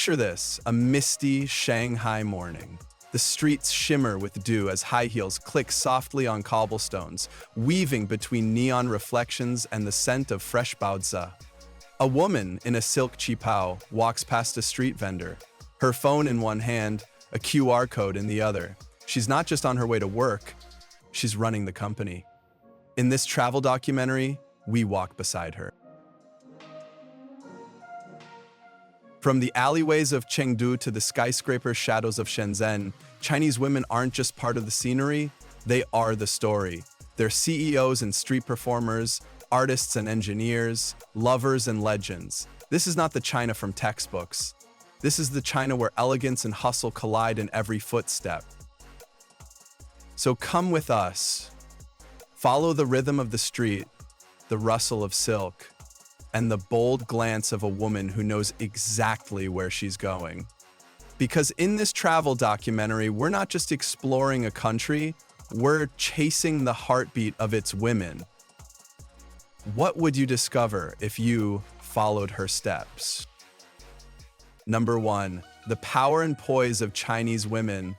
Picture this, a misty Shanghai morning. The streets shimmer with dew as high heels click softly on cobblestones, weaving between neon reflections and the scent of fresh baozi. A woman in a silk qipao walks past a street vendor, her phone in one hand, a QR code in the other. She's not just on her way to work, she's running the company. In this travel documentary, we walk beside her. From the alleyways of Chengdu to the skyscraper shadows of Shenzhen, Chinese women aren't just part of the scenery, they are the story. They're CEOs and street performers, artists and engineers, lovers and legends. This is not the China from textbooks. This is the China where elegance and hustle collide in every footstep. So come with us. Follow the rhythm of the street, the rustle of silk, and the bold glance of a woman who knows exactly where she's going. Because in this travel documentary, we're not just exploring a country, we're chasing the heartbeat of its women. What would you discover if you followed her steps? Number 1, the power and poise of Chinese women.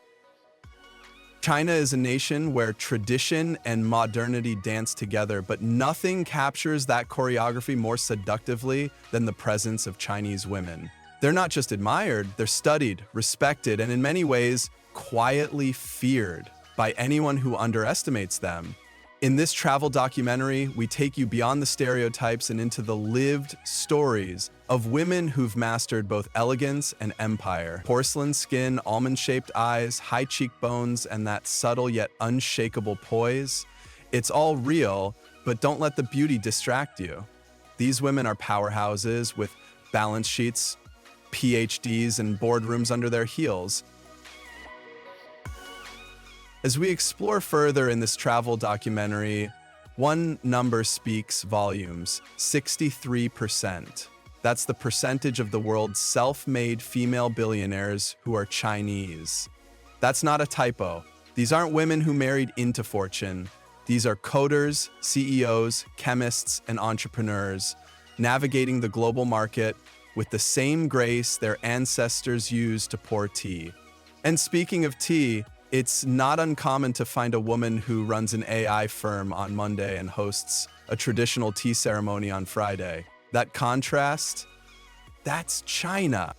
China is a nation where tradition and modernity dance together, but nothing captures that choreography more seductively than the presence of Chinese women. They're not just admired, they're studied, respected, and in many ways, quietly feared by anyone who underestimates them. In this travel documentary, we take you beyond the stereotypes and into the lived stories of women who've mastered both elegance and empire. Porcelain skin, almond-shaped eyes, high cheekbones, and that subtle yet unshakable poise. It's all real, but don't let the beauty distract you. These women are powerhouses with balance sheets, PhDs, and boardrooms under their heels. As we explore further in this travel documentary, one number speaks volumes: 63%. That's the percentage of the world's self-made female billionaires who are Chinese. That's not a typo. These aren't women who married into fortune. These are coders, CEOs, chemists, and entrepreneurs, navigating the global market with the same grace their ancestors used to pour tea. And speaking of tea, it's not uncommon to find a woman who runs an AI firm on Monday and hosts a traditional tea ceremony on Friday. That contrast, that's China.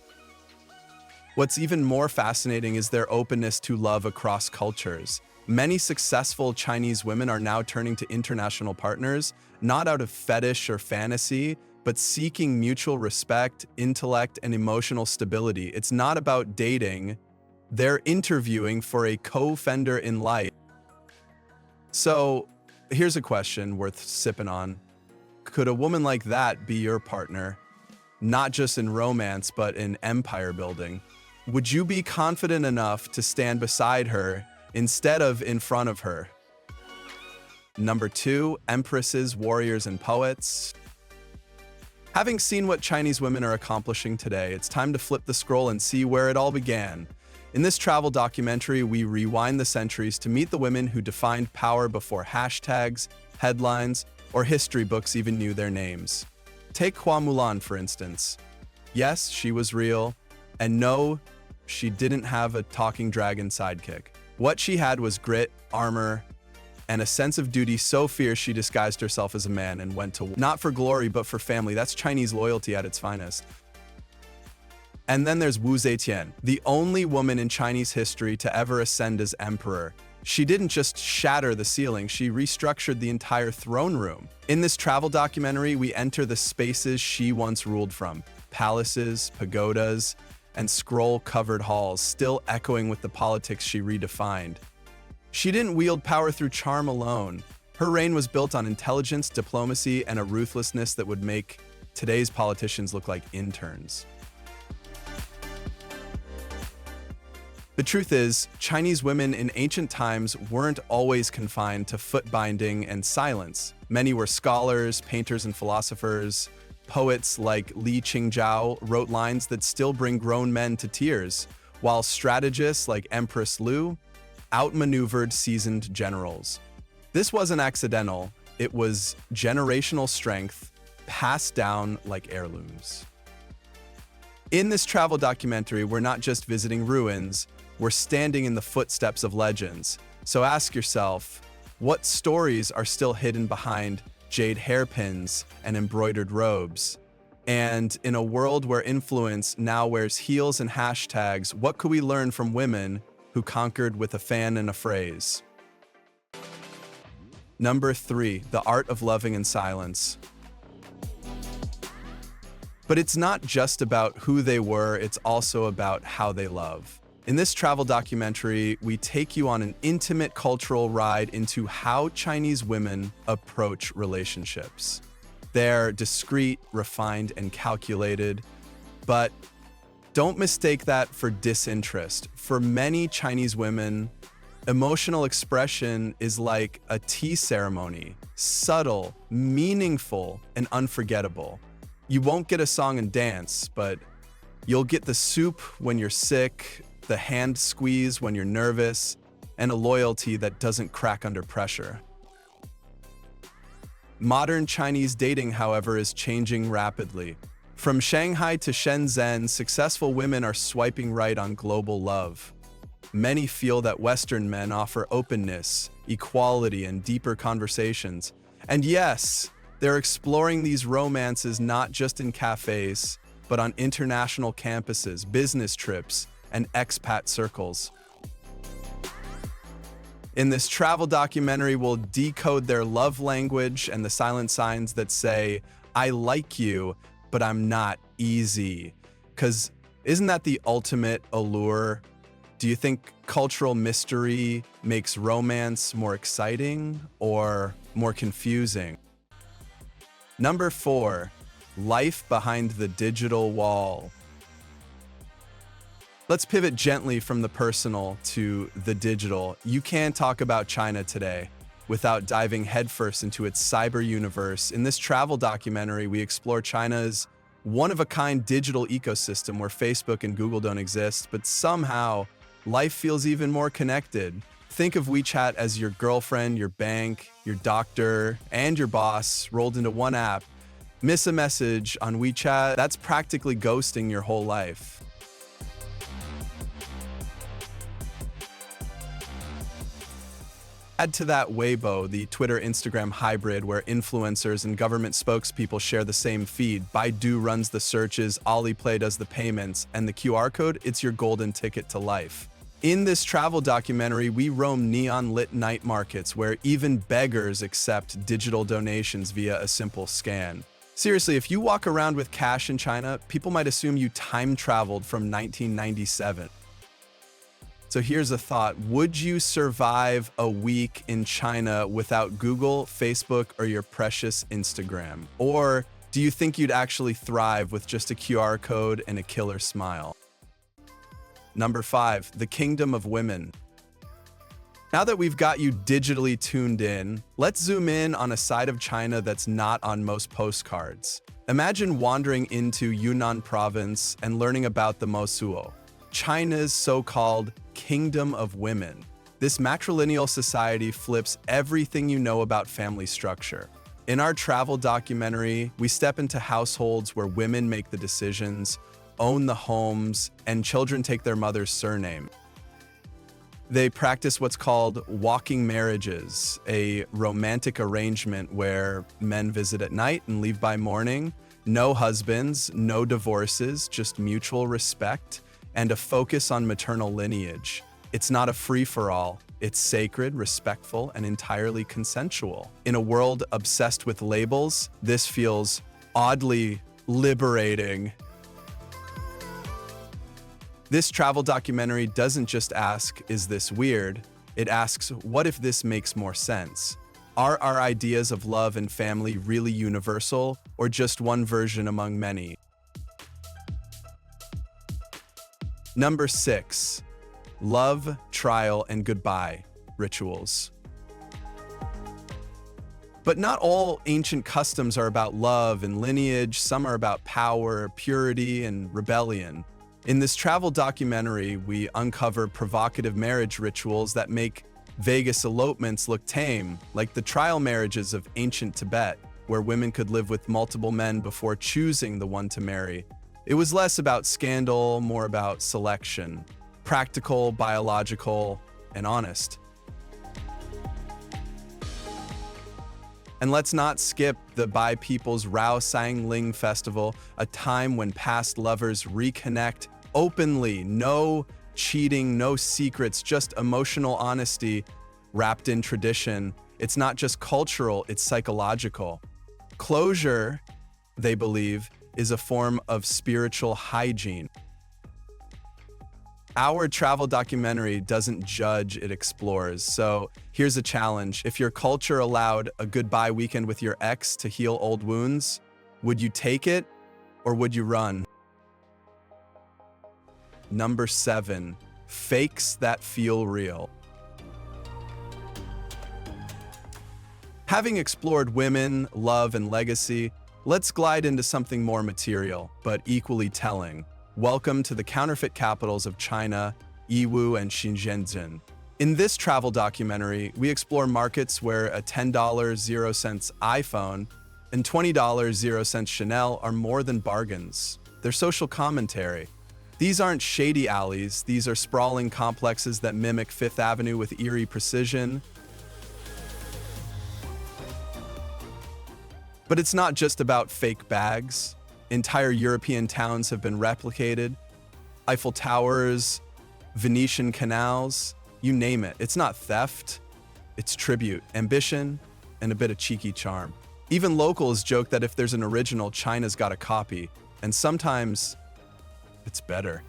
What's even more fascinating is their openness to love across cultures. Many successful Chinese women are now turning to international partners, not out of fetish or fantasy, but seeking mutual respect, intellect, and emotional stability. It's not about dating. They're interviewing for a co-founder in life. So, here's a question worth sipping on. Could a woman like that be your partner? Not just in romance, but in empire building. Would you be confident enough to stand beside her instead of in front of her? Number 2, Empresses, warriors, and poets. Having seen what Chinese women are accomplishing today, it's time to flip the scroll and see where it all began. In this travel documentary, we rewind the centuries to meet the women who defined power before hashtags, headlines, or history books even knew their names. Take Hua Mulan, for instance. Yes, she was real, and no, she didn't have a talking dragon sidekick. What she had was grit, armor, and a sense of duty so fierce she disguised herself as a man and went to war. Not for glory, but for family. That's Chinese loyalty at its finest. And then there's Wu Zetian, the only woman in Chinese history to ever ascend as emperor. She didn't just shatter the ceiling, she restructured the entire throne room. In this travel documentary, we enter the spaces she once ruled from: palaces, pagodas, and scroll-covered halls, still echoing with the politics she redefined. She didn't wield power through charm alone. Her reign was built on intelligence, diplomacy, and a ruthlessness that would make today's politicians look like interns. The truth is, Chinese women in ancient times weren't always confined to foot binding and silence. Many were scholars, painters, and philosophers. Poets like Li Qingzhao wrote lines that still bring grown men to tears, while strategists like Empress Lu outmaneuvered seasoned generals. This wasn't accidental, it was generational strength passed down like heirlooms. In this travel documentary, we're not just visiting ruins, we're standing in the footsteps of legends. So ask yourself, what stories are still hidden behind jade hairpins and embroidered robes? And in a world where influence now wears heels and hashtags, what could we learn from women who conquered with a fan and a phrase? Number 3, the art of loving in silence. But it's not just about who they were, it's also about how they love. In this travel documentary, we take you on an intimate cultural ride into how Chinese women approach relationships. They're discreet, refined, and calculated, but don't mistake that for disinterest. For many Chinese women, emotional expression is like a tea ceremony, subtle, meaningful, and unforgettable. You won't get a song and dance, but you'll get the soup when you're sick, the hand squeeze when you're nervous, and a loyalty that doesn't crack under pressure. Modern Chinese dating, however, is changing rapidly. From Shanghai to Shenzhen, successful women are swiping right on global love. Many feel that Western men offer openness, equality, and deeper conversations. And yes, they're exploring these romances not just in cafes, but on international campuses, business trips, and expat circles. In this travel documentary, we'll decode their love language and the silent signs that say, "I like you, but I'm not easy." Because isn't that the ultimate allure? Do you think cultural mystery makes romance more exciting or more confusing? Number 4, life behind the digital wall. Let's pivot gently from the personal to the digital. You can't talk about China today without diving headfirst into its cyber universe. In this travel documentary, we explore China's one-of-a-kind digital ecosystem where Facebook and Google don't exist, but somehow life feels even more connected. Think of WeChat as your girlfriend, your bank, your doctor, and your boss rolled into one app. Miss a message on WeChat, that's practically ghosting your whole life. Add to that Weibo, the Twitter-Instagram hybrid where influencers and government spokespeople share the same feed. Baidu runs the searches, Alipay does the payments, and the QR code, it's your golden ticket to life. In this travel documentary, we roam neon-lit night markets where even beggars accept digital donations via a simple scan. Seriously, if you walk around with cash in China, people might assume you time-traveled from 1997. So here's a thought. Would you survive a week in China without Google, Facebook, or your precious Instagram? Or do you think you'd actually thrive with just a QR code and a killer smile? Number 5, the kingdom of women. Now that we've got you digitally tuned in, let's zoom in on a side of China that's not on most postcards. Imagine wandering into Yunnan province and learning about the Mosuo, China's so-called kingdom of women. This matrilineal society flips everything you know about family structure. In our travel documentary, we step into households where women make the decisions, own the homes, and children take their mother's surname. They practice what's called walking marriages, a romantic arrangement where men visit at night and leave by morning. No husbands, no divorces, just mutual respect and a focus on maternal lineage. It's not a free-for-all. It's sacred, respectful, and entirely consensual. In a world obsessed with labels, this feels oddly liberating. This travel documentary doesn't just ask, is this weird? It asks, what if this makes more sense? Are our ideas of love and family really universal, or just one version among many? Number 6, love, trial, and goodbye rituals. But not all ancient customs are about love and lineage. Some are about power, purity, and rebellion. In this travel documentary, we uncover provocative marriage rituals that make Vegas elopements look tame, like the trial marriages of ancient Tibet, where women could live with multiple men before choosing the one to marry. It was less about scandal, more about selection. Practical, biological, and honest. And let's not skip the Bai People's Rao Sang Ling Festival, a time when past lovers reconnect openly. No cheating, no secrets, just emotional honesty wrapped in tradition. It's not just cultural, it's psychological. Closure, they believe, is a form of spiritual hygiene. Our travel documentary doesn't judge, it explores. So here's a challenge. If your culture allowed a goodbye weekend with your ex to heal old wounds, would you take it or would you run? Number 7, fakes that feel real. Having explored women, love, and legacy, let's glide into something more material, but equally telling. Welcome to the counterfeit capitals of China, Yiwu and Shenzhen. In this travel documentary, we explore markets where a $10 0 cents iPhone and $20 0 cents Chanel are more than bargains. They're social commentary. These aren't shady alleys, these are sprawling complexes that mimic Fifth Avenue with eerie precision. But it's not just about fake bags. Entire European towns have been replicated. Eiffel Towers, Venetian canals, you name it. It's not theft, it's tribute, ambition, and a bit of cheeky charm. Even locals joke that if there's an original, China's got a copy, and sometimes it's better.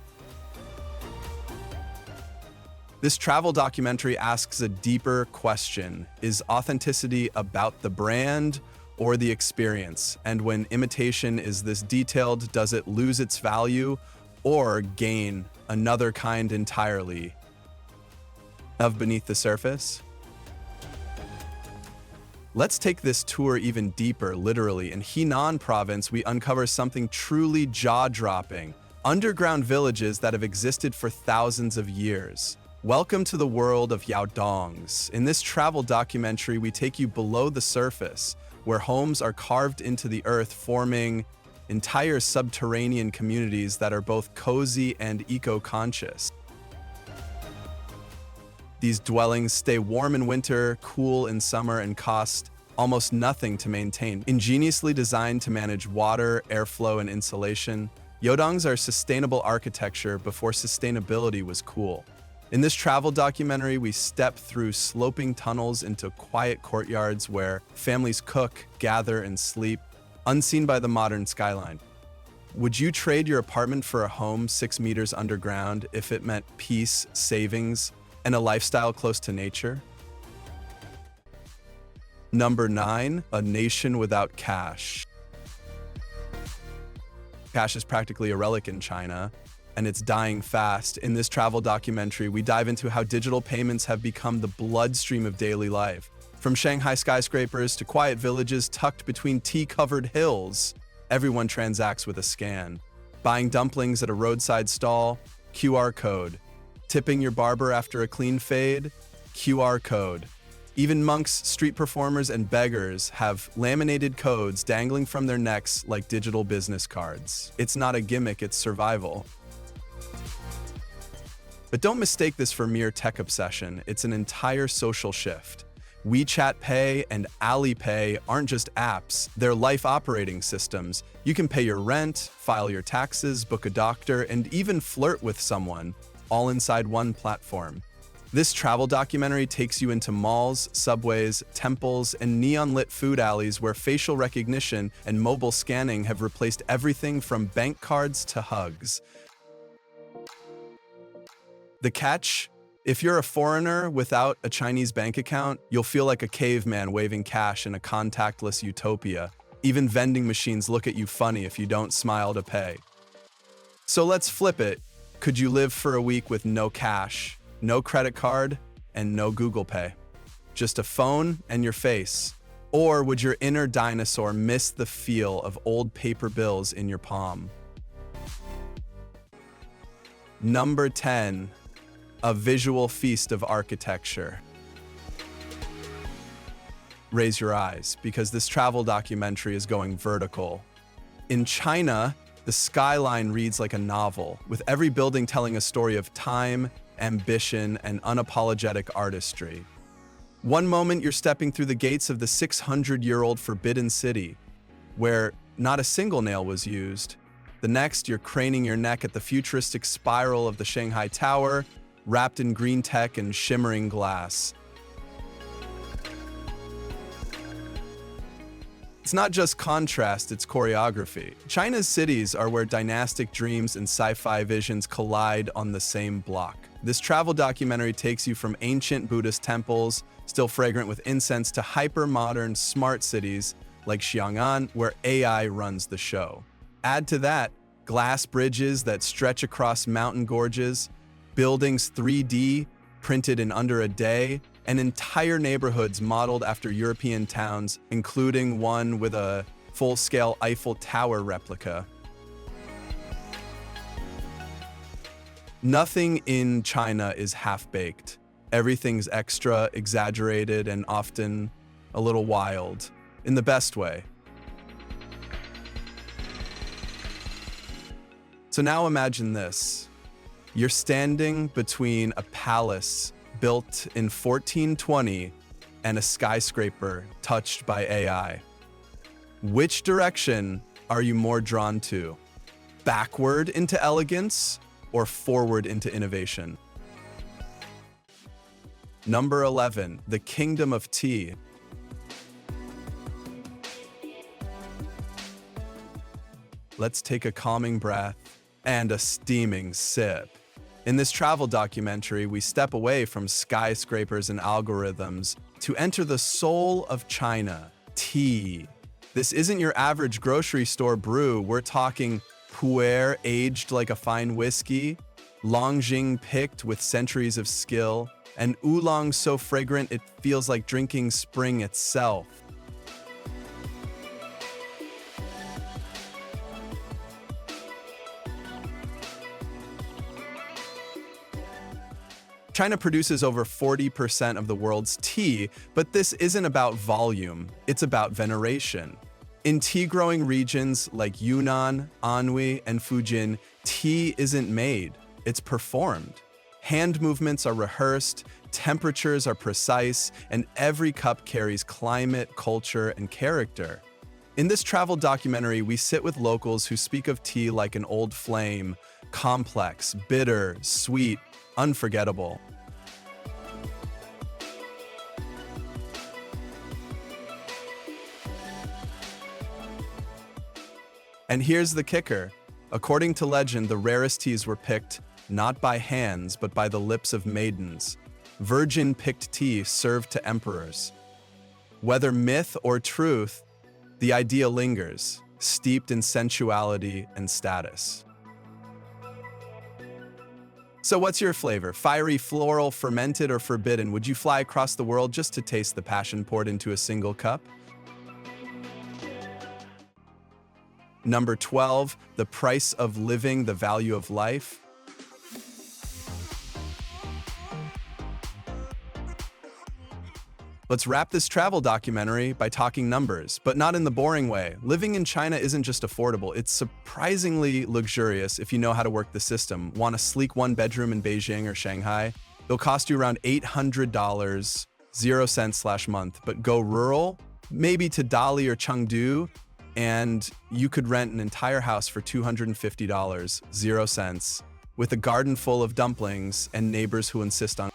This travel documentary asks a deeper question. Is authenticity about the brand or the experience? And when imitation is this detailed, does it lose its value or gain another kind entirely of beneath the surface? Let's take this tour even deeper, literally. In Xi'an province, we uncover something truly jaw-dropping. Underground villages that have existed for thousands of years. Welcome to the world of Yaodongs. In this travel documentary, we take you below the surface, where homes are carved into the earth, forming entire subterranean communities that are both cozy and eco-conscious. These dwellings stay warm in winter, cool in summer, and cost almost nothing to maintain. Ingeniously designed to manage water, airflow, and insulation, Yaodongs are sustainable architecture before sustainability was cool. In this travel documentary, we step through sloping tunnels into quiet courtyards where families cook, gather, and sleep, unseen by the modern skyline. Would you trade your apartment for a home 6 meters underground if it meant peace, savings, and a lifestyle close to nature? Number 9, a nation without cash. Cash is practically a relic in China, and it's dying fast. In this travel documentary, we dive into how digital payments have become the bloodstream of daily life. From Shanghai skyscrapers to quiet villages tucked between tea-covered hills, everyone transacts with a scan. Buying dumplings at a roadside stall, QR code. Tipping your barber after a clean fade, QR code. Even monks, street performers, and beggars have laminated codes dangling from their necks like digital business cards. It's not a gimmick, it's survival. But don't mistake this for mere tech obsession. It's an entire social shift. WeChat Pay and Alipay aren't just apps, they're life operating systems. You can pay your rent, file your taxes, book a doctor, and even flirt with someone, all inside one platform. This travel documentary takes you into malls, subways, temples, and neon-lit food alleys where facial recognition and mobile scanning have replaced everything from bank cards to hugs. The catch? If you're a foreigner without a Chinese bank account, you'll feel like a caveman waving cash in a contactless utopia. Even vending machines look at you funny if you don't smile to pay. So let's flip it. Could you live for a week with no cash, no credit card, and no Google Pay? Just a phone and your face. Or would your inner dinosaur miss the feel of old paper bills in your palm? Number 10. A visual feast of architecture. Raise your eyes, because this travel documentary is going vertical. In China, The skyline reads like a novel, with every building telling a story of time, ambition, and unapologetic artistry. One moment you're stepping through the gates of the 600-year-old Forbidden City, where not a single nail was used. The next, you're craning your neck at the futuristic spiral of the Shanghai Tower, wrapped in green tech and shimmering glass. It's not just contrast, it's choreography. China's cities are where dynastic dreams and sci-fi visions collide on the same block. This travel documentary takes you from ancient Buddhist temples, still fragrant with incense, to hyper-modern, smart cities like Xi'an, where AI runs the show. Add to that glass bridges that stretch across mountain gorges, buildings 3D printed in under a day, and entire neighborhoods modeled after European towns, including one with a full-scale Eiffel Tower replica. Nothing in China is half-baked. Everything's extra, exaggerated, and often a little wild, in the best way. So now imagine this. You're standing between a palace built in 1420 and a skyscraper touched by AI. Which direction are you more drawn to? Backward into elegance or forward into innovation? Number 11, the Kingdom of Tea. Let's take a calming breath and a steaming sip. In this travel documentary, we step away from skyscrapers and algorithms to enter the soul of China, tea. This isn't your average grocery store brew. We're talking pu'er aged like a fine whiskey, longjing picked with centuries of skill, and oolong so fragrant it feels like drinking spring itself. China produces over 40% of the world's tea, but this isn't about volume, it's about veneration. In tea-growing regions like Yunnan, Anhui, and Fujian, tea isn't made, it's performed. Hand movements are rehearsed, temperatures are precise, and every cup carries climate, culture, and character. In this travel documentary, we sit with locals who speak of tea like an old flame, complex, bitter, sweet, unforgettable. And here's the kicker. According to legend, the rarest teas were picked not by hands, but by the lips of maidens. Virgin-picked tea served to emperors. Whether myth or truth, the idea lingers, steeped in sensuality and status. So what's your flavor? Fiery, floral, fermented, or forbidden? Would you fly across the world just to taste the passion poured into a single cup? Number 12, the price of living, the value of life. Let's wrap this travel documentary by talking numbers, but not in the boring way. Living in China isn't just affordable, it's surprisingly luxurious if you know how to work the system. Want a sleek one-bedroom in Beijing or Shanghai? It'll cost you around $800, 0 cents /month, but go rural, maybe to Dali or Chengdu, and you could rent an entire house for $250, 0 cents, with a garden full of dumplings and neighbors who insist on.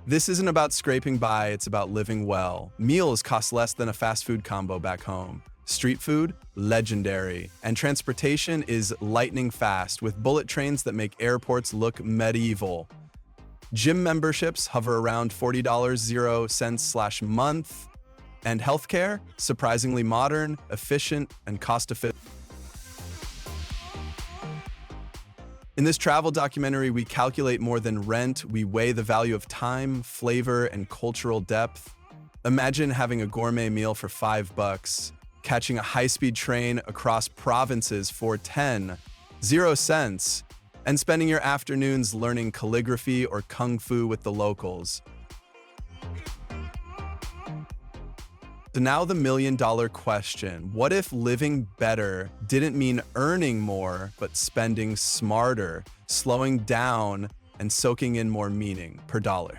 This isn't about scraping by, it's about living well. Meals cost less than a fast food combo back home. Street food, legendary. And transportation is lightning fast, with bullet trains that make airports look medieval. Gym memberships hover around $40, 0 cents /month. And healthcare, surprisingly modern, efficient, and cost-effective. In this travel documentary, we calculate more than rent, we weigh the value of time, flavor, and cultural depth. Imagine having a gourmet meal for $5, catching a high-speed train across provinces for 0 cents, and spending your afternoons learning calligraphy or kung fu with the locals. So now the million-dollar question: what if living better didn't mean earning more, but spending smarter, slowing down, and soaking in more meaning per dollar?